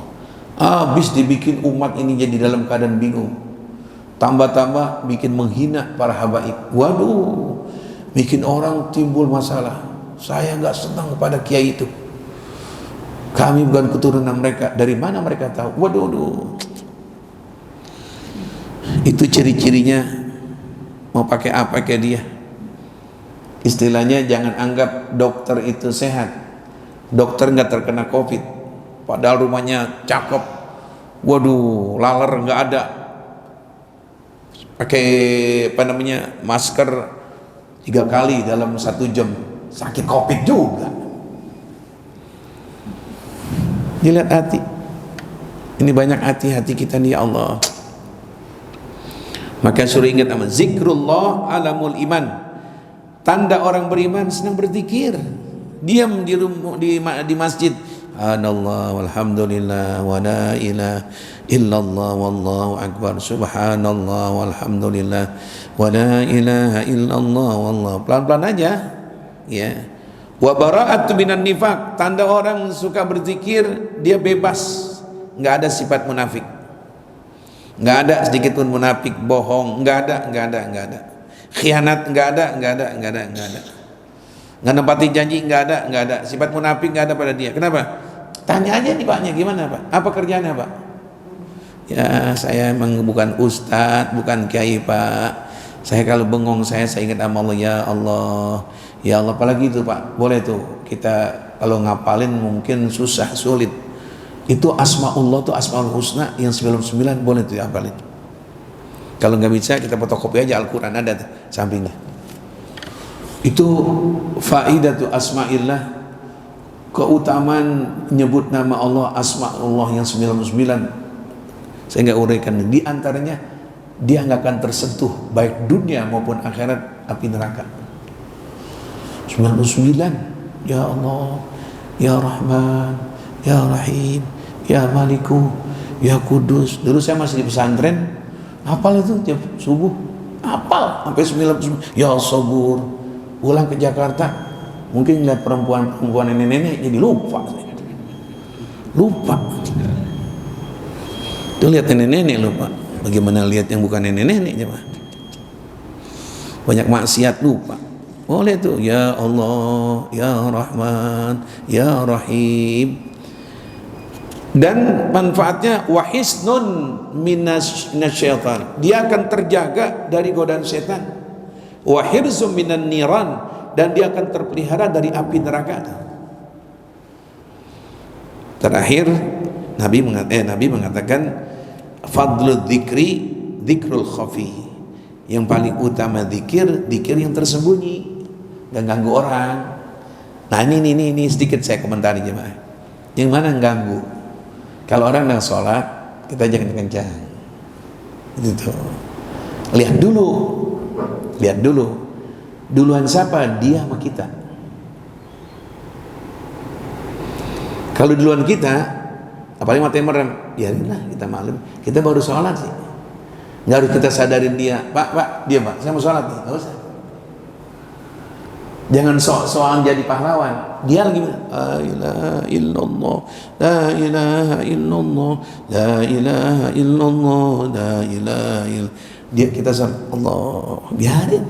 habis dibikin umat ini jadi dalam keadaan bingung, tambah-tambah bikin menghina para habaib. Waduh, bikin orang timbul masalah. Saya nggak senang kepada kiai itu, kami bukan keturunan mereka. Dari mana mereka tahu? Waduh, itu ciri-cirinya mau pakai apa kayak dia. Istilahnya jangan anggap dokter itu sehat. Dokter nggak terkena COVID, padahal rumahnya cakep. Waduh, laler nggak ada, pakai apa namanya, masker 3 kali dalam 1 jam, sakit COVID juga. Dilihat hati. Ini banyak hati-hati kita nih ya Allah. Maka suruh ingat sama zikrullah alamul iman. Tanda orang beriman senang berzikir. Diam di rumah, di masjid. Subhanallah walhamdulillah wa la ilaha illallah wallahu akbar. Subhanallah walhamdulillah wa la ilaha illallah wallahu. Pelan-pelan aja. Ya. Wa bara'atu minan nifaq. Tanda orang suka berzikir, dia bebas, enggak ada sifat munafik. Enggak ada sedikit pun munafik, bohong, enggak ada. Khianat enggak ada. Nggak nempati janji enggak ada. Sifat munafik enggak ada pada dia. Kenapa? Tanya aja nih Paknya, gimana Pak? Apa kerjaannya Pak? Ya saya emang bukan ustadz, bukan kiai Pak. Saya kalau bengong saya ingat sama Allah, ya Allah, apalagi itu Pak. Boleh tuh kita kalau ngapalin mungkin susah, sulit. Itu asmaullah tuh asmaul husna yang 99, boleh tuh diapalin. Kalau nggak bisa kita fotokopi aja Al-Quran, ada tuh sampingnya. Itu faidatu asma'illah, keutamaan nyebut nama Allah, asma'ullah yang 99. Saya nggak uraikan. Di antaranya dia nggak akan tersentuh baik dunia maupun akhirat api neraka. 99. Ya Allah, Ya Rahman, Ya Rahim, Ya Maliku, Ya Kudus. Dulu saya masih di pesantren, hafal itu tiap subuh, hafal sampai 99. Ya Sabur. Pulang ke Jakarta, mungkin lihat perempuan nenek-nenek jadi lupa. Tuh lihat nenek-nenek lupa. Bagaimana lihat yang bukan nenek-nenek coba? Banyak maksiat lupa. Boleh tuh, Ya Allah, Ya Rahman, Ya Rahim. Dan manfaatnya wahisnun minasyaitan. Dia akan terjaga dari godaan setan. Wahirzum minan niran, dan dia akan terpelihara dari api neraka. Terakhir Nabi mengatakan fadlul dzikri dzikrul khafi. Yang paling utama zikir yang tersembunyi, gak ganggu orang. Nah ini sedikit saya komentari jemaah. Yang mana ganggu? Kalau orang yang sholat kita jangan kencang. Itu. Lihat dulu. Duluan siapa? Dia sama kita. Kalau duluan kita, apalagi mati merem, ya lah kita maklum. Kita baru sholat sih. Nggak harus kita sadarin dia. Pak, dia Pak, saya mau sholat nih. Nggak usah. Jangan sok-sokan jadi pahlawan. Dia lagi la ilaha illallah, la ilaha illallah, la ilaha illallah, la ilaha illallah. Dia kita sholat, Allah, biarin.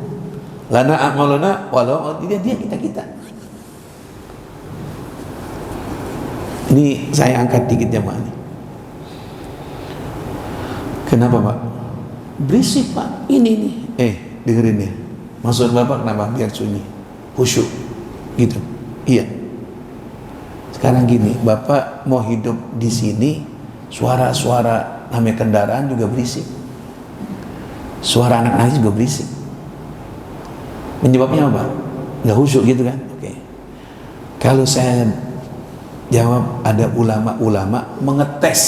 Lana amaluna walau dia kita. Ini saya angkat dikit jamaah ini. Kenapa Pak? Berisik Pak. Ini. Dengerin ya. Maksud Bapak kenapa? Biar sunyi, khusyuk, gitu. Iya. Sekarang gini, Bapak mau hidup di sini, suara-suara namanya kendaraan juga berisik. Suara anak-anak juga berisik. Penyebabnya apa? Nggak khusyuk gitu kan? Oke. Kalau saya jawab, ada ulama-ulama mengetes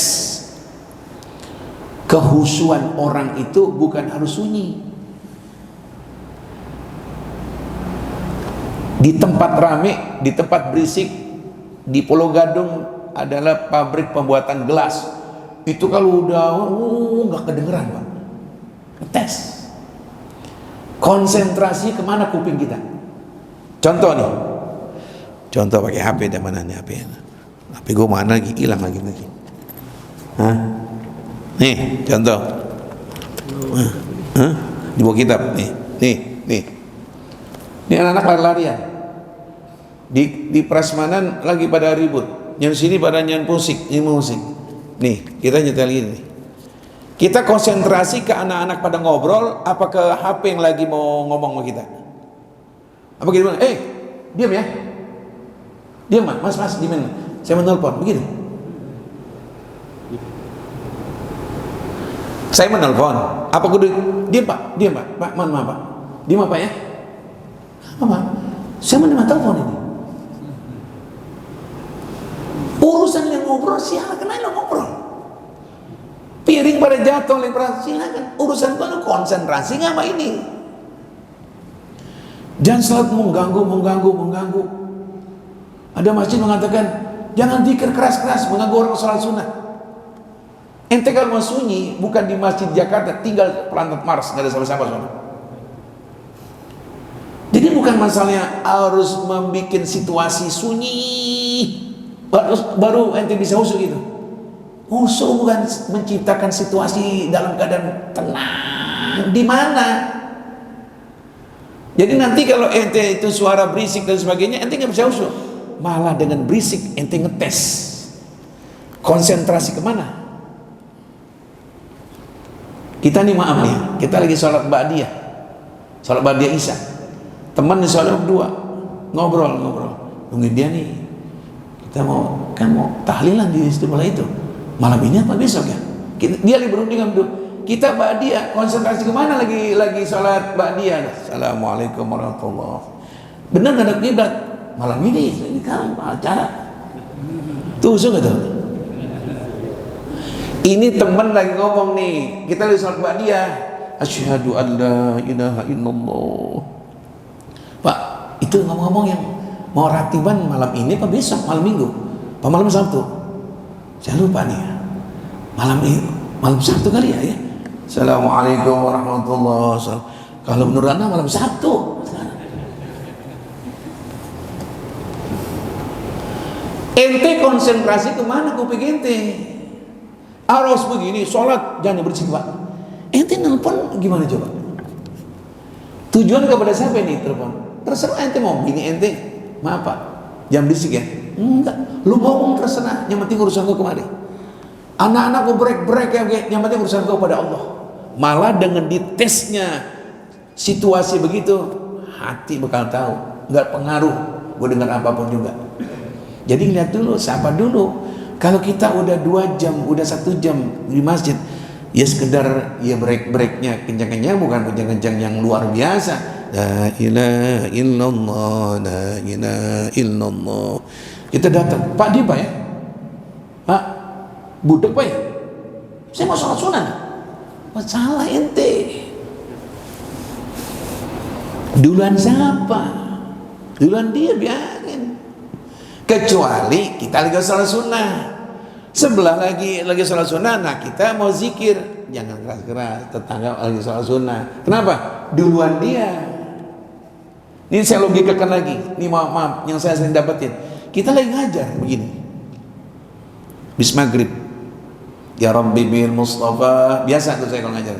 kehusuan orang itu bukan harus sunyi. Di tempat rame, di tempat berisik, di Pulau Gadung adalah pabrik pembuatan gelas. Itu kalau udah nggak kedengeran Pak. Ngetes. Konsentrasi kemana kuping kita? Contoh nih. Contoh pakai HP, dan mana nih HP? HP gue mana lagi? Hilang lagi. Hah? Nih, contoh. Di buku kitab nih. Ini anak-anak lari-larian. Di prasmanan lagi pada ribut. Yang sini pada nyanyi musik. Nih, kita nyetel ini. Kita konsentrasi ke anak-anak pada ngobrol, apa ke HP yang lagi mau ngomong sama kita? Apa gitu? Diam ya. Diam Mas, diam. Saya menelpon, begitu. Saya menelpon. Apa kudu diam Pak? Pak, mohon maaf Pak. Diam apa ya? Apa? Saya menerima telepon ini. Urusan yang ngobrol, silakan aja ngobrol. Piring pada jatuh, silakan. Urusan itu konsentrasi nggak sama ini. Jangan selalu mengganggu. Ada masjid mengatakan jangan zikir keras-keras mengganggu orang sholat sunnah. Ente kalau mau sunyi bukan di masjid Jakarta, tinggal Planet Mars, nggak ada sama-sama sholat. Jadi bukan masalahnya harus membuat situasi sunyi baru ente bisa khusyuk gitu. Khusyuk bukan menciptakan situasi dalam keadaan tenang. Di mana? Jadi nanti kalau ente itu suara berisik dan sebagainya, ente nggak bisa khusyuk. Malah dengan berisik ente ngetes konsentrasi kemana. Kita nih maaf nih, kita lagi sholat ba'diyah Isya. Teman di sholat berdua ngobrol. Nungguin dia nih. Kita mau tahlilan di istimewa itu. Malam ini apa besok ya? Dia lagi berunding dulu. Kita ba'diyah, konsentrasi kemana lagi sholat ba'diyah. Assalamualaikum warahmatullahi wabarakatuh. Benar nggak ada kiblat? Malam ini kan acara. Tuh suka tuh. Ini teman lagi ngomong nih. Kita lagi sholat ba'diyah. Asyhadu an la ilaha illallah. Pak, itu ngomong-ngomong yang mau ratiban malam ini apa besok? Malam Minggu? Apa malam Sabtu? Saya lupa nih. Malam Sabtu kali ya. Assalamualaikum warahmatullahi wabarakatuh. Kalau menurut Anda malam Sabtu. Ente konsentrasi kemana kuping ente? Harus begini, sholat jangan berisik Pak. Ente nelpon gimana coba? Tujuan kepada siapa ini telepon? Terserah ente mau bini ente. Maaf Pak, jangan berisik ya. Enggak, lu ngomong terserah. Yang penting urusan gua kemari. Anak-anak gua break ya, yang penting urusan gua pada Allah. Malah dengan ditesnya situasi begitu, hati bakal tahu. Enggak pengaruh gua dengar apapun juga. Jadi lihat dulu, sapa dulu. Kalau kita udah 2 jam, udah 1 jam di masjid, ya sekedar ya break-breaknya kencang-kencang, bukan kencang-kencang yang luar biasa. La ilaha illallah, la ilaha illallah. Kita datang, Pak di Pak ya? Pak, budek Pak ya? Saya mau sholat sunnah. Apa salah ente? Duluan siapa? Duluan dia, biarin. Kecuali kita lagi sholat sunnah, sebelah lagi sholat sunnah, nah kita mau zikir, jangan keras-keras. Tetangga lagi sholat sunnah, kenapa? Duluan dia. Ini saya logikakan lagi. Ini maaf yang saya sering dapetin. Kita lagi ngajar begini, bis maghrib, ya Rabbi bil Mustafa, biasa tuh saya kalau ngajar,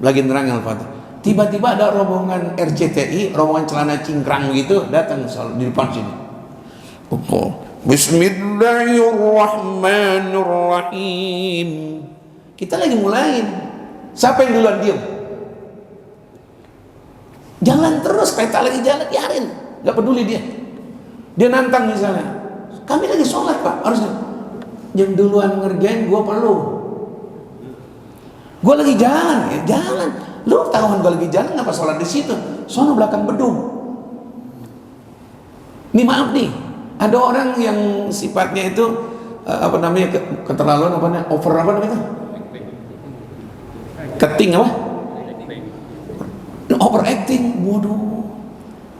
lagi nerang Al-Fatihah. Tiba-tiba ada rombongan RCTI, rombongan celana cingkrang gitu datang di depan sini. Bismillahirrahmanirrahim. Kita lagi mulain. Siapa yang duluan diam? Jalan terus, kita lagi jalan, biarin. Gak peduli dia. Dia nantang misalnya. Kami lagi sholat Pak, harusnya. Yang duluan ngerjain gua perlu. Gua lagi jalan, ya jalan. Lu tahu gue lagi jalan, ngapa sholat di situ? Sono belakang bedung. Ini maaf nih, ada orang yang sifatnya itu apa namanya, keterlaluan, apa namanya, over, apa namanya, keting apa? Overacting. Waduh,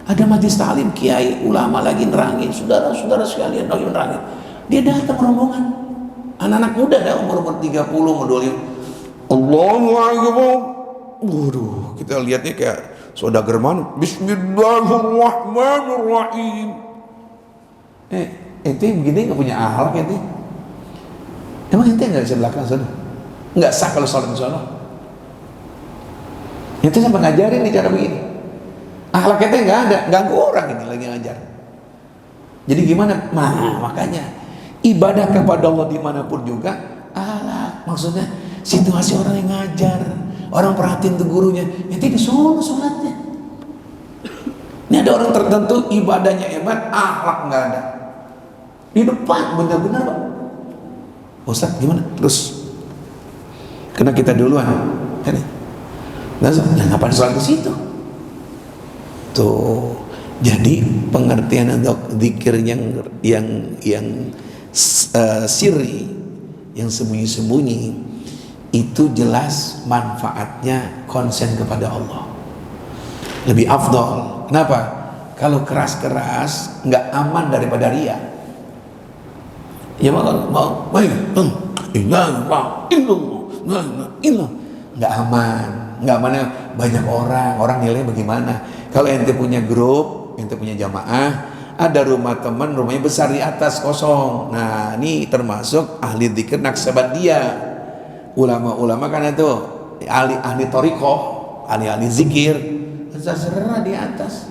ada majlis taklim, kiai, ulama lagi nerangin, saudara-saudara sekalian lagi nerangin. Dia datang rombongan, anak-anak muda dah, umur 30, umur 25. Allahu Akbar. Waduh, kita lihatnya kayak saudagar mana? Bismillahirrahmanirrahim. Ente begini nggak punya akhlak ente? Emang ente nggak bisa belakang sana? Nggak sah kalau sholat di sana? Ente sampai ngajarin nih cara begini. Akhlak ente nggak ada, ganggu orang ini lagi ngajar. Jadi gimana? Makanya ibadah kepada Allah dimanapun juga akhlak. Maksudnya situasi orang yang ngajar. Orang perhatiin tuh gurunya, nanti di sono sholatnya. Ini ada orang tertentu ibadahnya hebat, akhlak nggak ada. Di depan benar-benar Pak. Ustaz gimana? Terus, karena kita duluan, kan? Nah, ngapain sholat di situ? Tuh, jadi pengertian untuk zikir yang sirri, yang sembunyi-sembunyi, itu jelas manfaatnya konsen kepada Allah, lebih afdol. Kenapa? Kalau keras-keras nggak aman daripada ria. Ya mau nggak aman, nggak aman. Banyak orang nilai bagaimana? Kalau ente punya grup, ente punya jamaah, ada rumah teman, rumahnya besar di atas kosong. Nah ini termasuk ahli dzikir Naqsabandiyah. Ulama-ulama kan itu ahli torikoh, ahli zikir, serah di atas.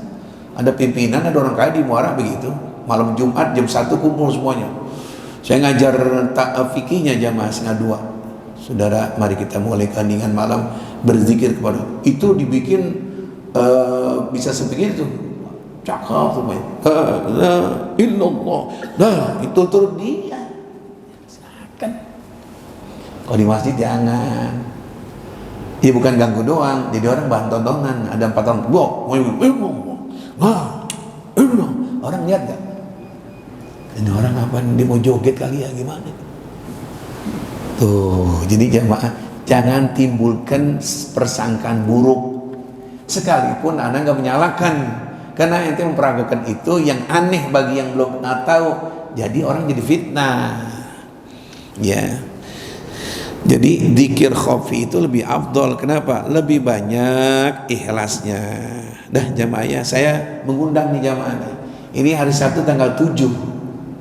Ada pimpinan, ada orang kaya di muara begitu. Malam Jumat jam 1 kumpul semuanya. Saya ngajar fikihnya jamaah 1:30. Saudara, mari kita mulai keheningan malam berzikir kepada. Itu dibikin bisa sebegitu. Cakap tuh main. Illallah. Nah, itu turun dia. Silakan. Kalau di masjid jangan. Ya bukan ganggu doang, jadi orang bahan tontonan. Ada 4 orang, orang lihat gak? Ini orang apa? Dia mau joget kali ya, gimana? Tuh, jadi jamaah jangan timbulkan persangkaan buruk. Sekalipun Anda nggak menyalahkan, karena ente memperagakan itu yang aneh bagi yang belum pernah tahu. Jadi orang jadi fitnah. Ya. Jadi dzikir khafi itu lebih afdol. Kenapa? Lebih banyak ikhlasnya. Dah jamaahnya, saya mengundang nih jamaah. Ini hari Sabtu tanggal 7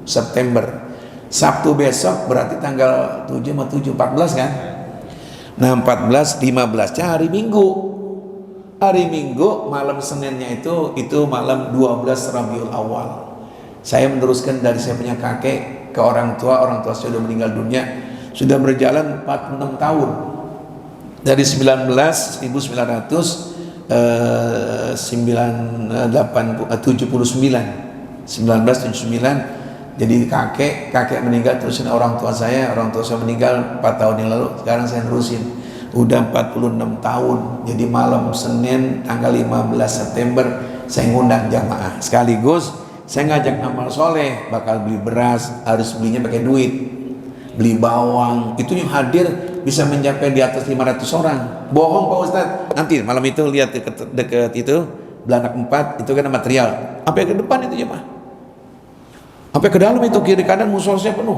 September. Sabtu besok berarti tanggal 7 sama 7, 14 kan? Nah 14, 15 hari Minggu. Hari Minggu malam Seninnya itu malam 12 Rabiul Awal. Saya meneruskan dari saya punya kakek ke orang tua saya sudah meninggal dunia. Sudah berjalan 46 tahun dari 1979 jadi kakek meninggal, terusin orang tua saya meninggal 4 tahun yang lalu, sekarang saya terusin udah 46 tahun. Jadi malam Senin tanggal 15 September saya ngundang jamaah, sekaligus saya ngajak amal soleh, bakal beli beras, harus belinya pakai duit, beli bawang, itu yang hadir bisa mencapai di atas 500 orang. Bohong Pak Ustadz. Nanti malam itu lihat dekat itu Belanak 4 itu kan material. Sampai ke depan itu jemaah. Sampai ke dalam itu kiri kanan musolnya penuh.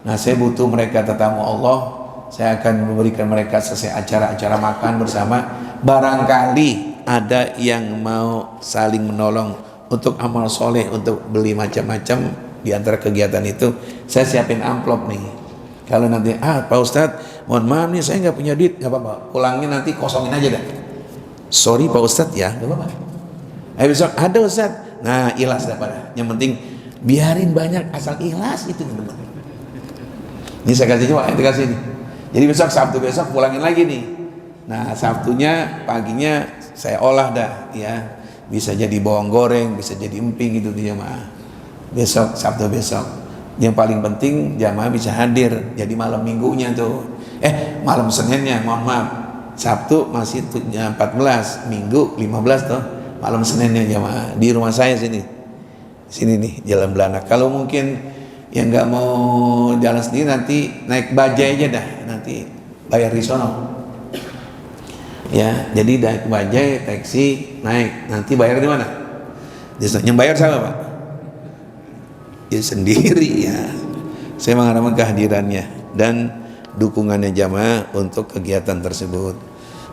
Nah saya butuh mereka tetamu Allah. Saya akan memberikan mereka selesai acara-acara makan bersama. Barangkali ada yang mau saling menolong untuk amal soleh, untuk beli macam-macam di antara kegiatan itu. Saya siapin amplop nih. Kalau nanti Pak Ustadz mohon maaf nih saya nggak punya duit, nggak apa-apa, pulangnya nanti kosongin aja dah. Sorry Pak Ustadz ya, nggak apa-apa. Besok ada Ustadz. Nah ikhlas dah pada. Yang penting biarin banyak asal ikhlas itu teman-teman. Ini saya kasih coba, itu kasih nih. Jadi besok Sabtu besok pulangin lagi nih. Nah Sabtunya paginya saya olah dah ya. Bisa jadi bawang goreng, bisa jadi emping gitu dia mah. Besok Sabtu besok. Yang paling penting jamaah bisa hadir. Jadi malam minggunya tuh. Malam Seninnya mohon maaf. Sabtu masih 14, Minggu 15 tuh. Malam Seninnya jamaah di rumah saya sini. Sini nih Jalan Belanak. Kalau mungkin yang nggak mau jalan sendiri nanti naik bajai aja dah. Nanti bayar di sono. Ya, jadi naik bajai, taksi, naik. Nanti bayar di mana? Yang bayar siapa Pak? Ya sendiri ya. Saya mengharapkan kehadirannya dan dukungannya jamaah untuk kegiatan tersebut.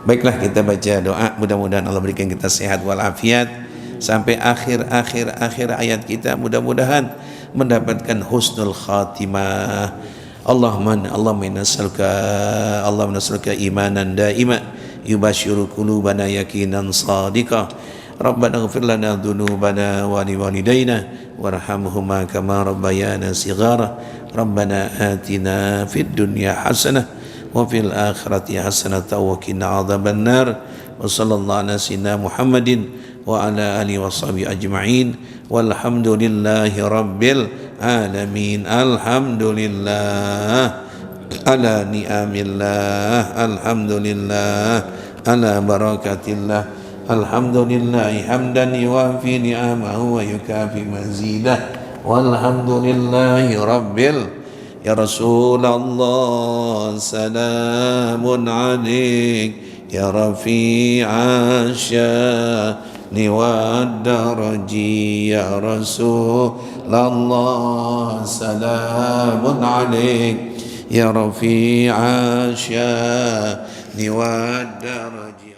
Baiklah kita baca doa, mudah-mudahan Allah berikan kita sehat walafiat sampai akhir ayat kita, mudah-mudahan mendapatkan husnul khatimah. Allahumma nas'aluka imanan daima yubashiru qulubana yakinan sadiqa. Rabbana ighfir lana dhunubana wa liwalidayna warhamhuma kama rabbayana shighara. Rabbana atina fid dunya hasanah wa fil akhirati hasanah wa qina adzabannar. Wa sallallahu ala sayyidina Muhammadin wa ala alihi wa sahbihi ajma'in walhamdulillahi rabbil alamin. Alhamdulillah ala ni'amillah, alhamdulillah ala barakatillah. Alhamdulillahi hamdan yuwafi ni'amahu wa yukafi mazidah. Walhamdulillahi rabbil. Ya Rasulullah salamun alaik ya rafi'a sya'ni wa daraji. Ya Rasulullah salamun alaik ya rafi'a sya'ni wa daraji.